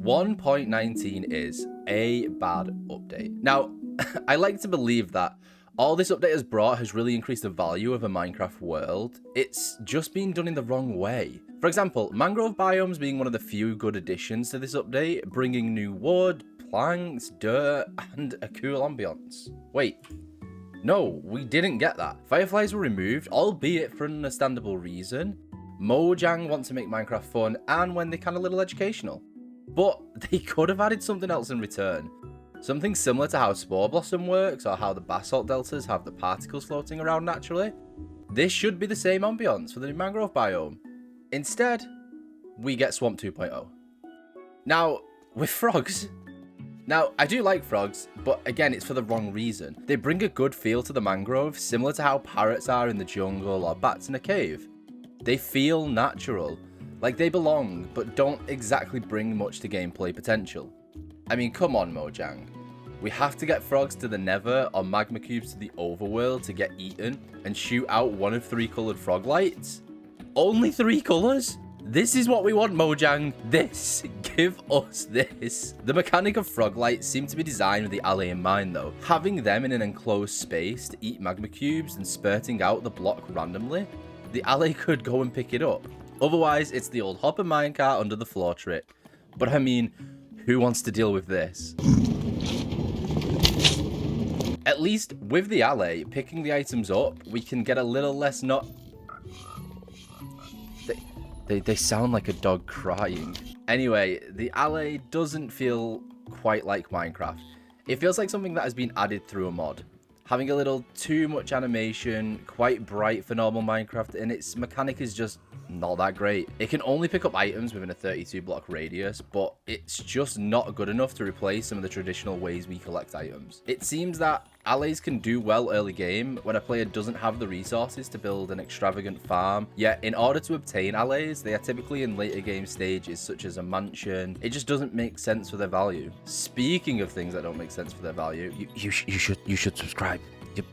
1.19 is a bad update. Now, I like to believe that all this update has brought has really increased the value of a Minecraft world. It's just being done in the wrong way. For example, mangrove biomes being one of the few good additions to this update, bringing new wood, planks, dirt, and a cool ambience. Wait, no, we didn't get that. Fireflies were removed, albeit for an understandable reason. Mojang want to make Minecraft fun, and when they can, a little educational. But they could have added something else in return. Something similar to how Spore Blossom works, or how the basalt deltas have the particles floating around naturally. This should be the same ambience for the new mangrove biome. Instead, we get Swamp 2.0. Now, with frogs... Now, I do like frogs, but again, it's for the wrong reason. They bring a good feel to the mangrove, similar to how parrots are in the jungle or bats in a cave. They feel natural, like they belong, but don't exactly bring much to gameplay potential. I mean, come on, Mojang. We have to get frogs to the Nether or magma cubes to the overworld to get eaten and shoot out one of 3 coloured frog lights? Only 3 colours? This is what we want, Mojang. This. Give us this. The mechanic of frog lights seemed to be designed with the alley in mind, though. Having them in an enclosed space to eat magma cubes and spurting out the block randomly, the alley could go and pick it up. Otherwise, it's the old hopper minecart under the floor trick. But I mean, who wants to deal with this? At least with the alley, picking the items up, we can get a little less not... They sound like a dog crying. Anyway, the alley doesn't feel quite like Minecraft. It feels like something that has been added through a mod. Having a little too much animation, quite bright for normal Minecraft, and its mechanic is just not that great. It can only pick up items within a 32 block radius, but it's just not good enough to replace some of the traditional ways we collect items. It seems that alleys can do well early game when a player doesn't have the resources to build an extravagant farm, yet in order to obtain allays, they are typically in later game stages such as a mansion. It just doesn't make sense for their value. Speaking of things that don't make sense for their value, you should subscribe.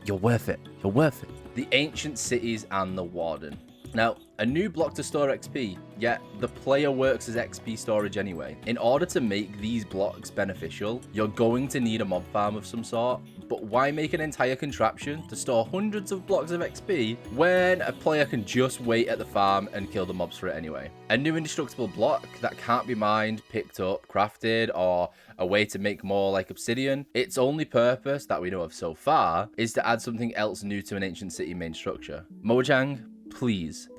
You're worth it. You're worth it. The ancient cities and the warden. Now, a new block to store XP, yet the player works as XP storage anyway. In order to make these blocks beneficial, you're going to need a mob farm of some sort, but why make an entire contraption to store hundreds of blocks of XP when a player can just wait at the farm and kill the mobs for it anyway? A new indestructible block that can't be mined, picked up, crafted, or a way to make more like obsidian. Its only purpose that we know of so far is to add something else new to an ancient city main structure. Mojang, please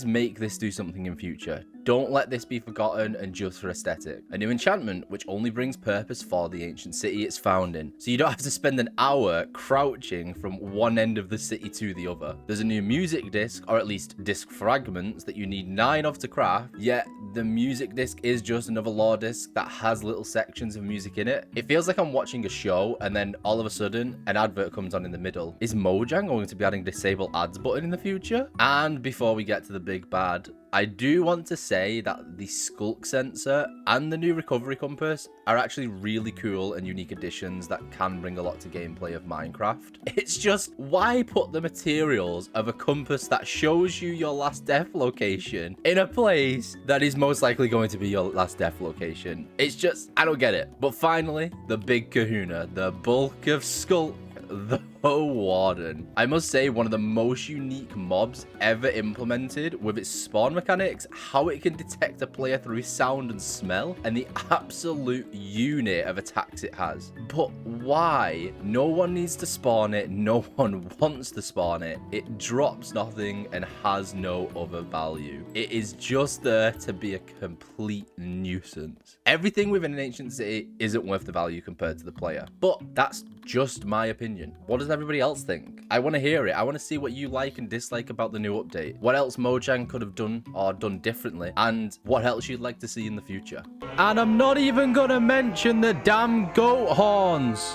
make this do something in future. Don't let this be forgotten and just for aesthetic. A new enchantment which only brings purpose for the ancient city it's found in, so you don't have to spend an hour crouching from one end of the city to the other. There's a new music disc, or at least disc fragments, that you need 9 of to craft, yet the music disc is just another lore disc that has little sections of music in it. It feels like I'm watching a show and then all of a sudden an advert comes on in the middle. Is Mojang going to be adding disable ads button in the future? And before we get to the big bad, I do want to say that the skulk sensor and the new recovery compass are actually really cool and unique additions that can bring a lot to gameplay of Minecraft. It's just, why put the materials of a compass that shows you your last death location in a place that is most likely going to be your last death location? It's just, I don't get it. But finally, the big kahuna, the bulk of skulk, the warden. I must say, one of the most unique mobs ever implemented with its spawn mechanics, how it can detect a player through sound and smell, and the absolute unit of attacks it has. But why? No one needs to spawn it. No one wants to spawn it. It drops nothing and has no other value. It is just there to be a complete nuisance. Everything within an ancient city isn't worth the value compared to the player. But that's just my opinion. What does everybody else think? I want to hear it. I want to see what you like and dislike about the new update. What else Mojang could have done or done differently, and what else you'd like to see in the future. And I'm not even gonna mention the damn goat horns.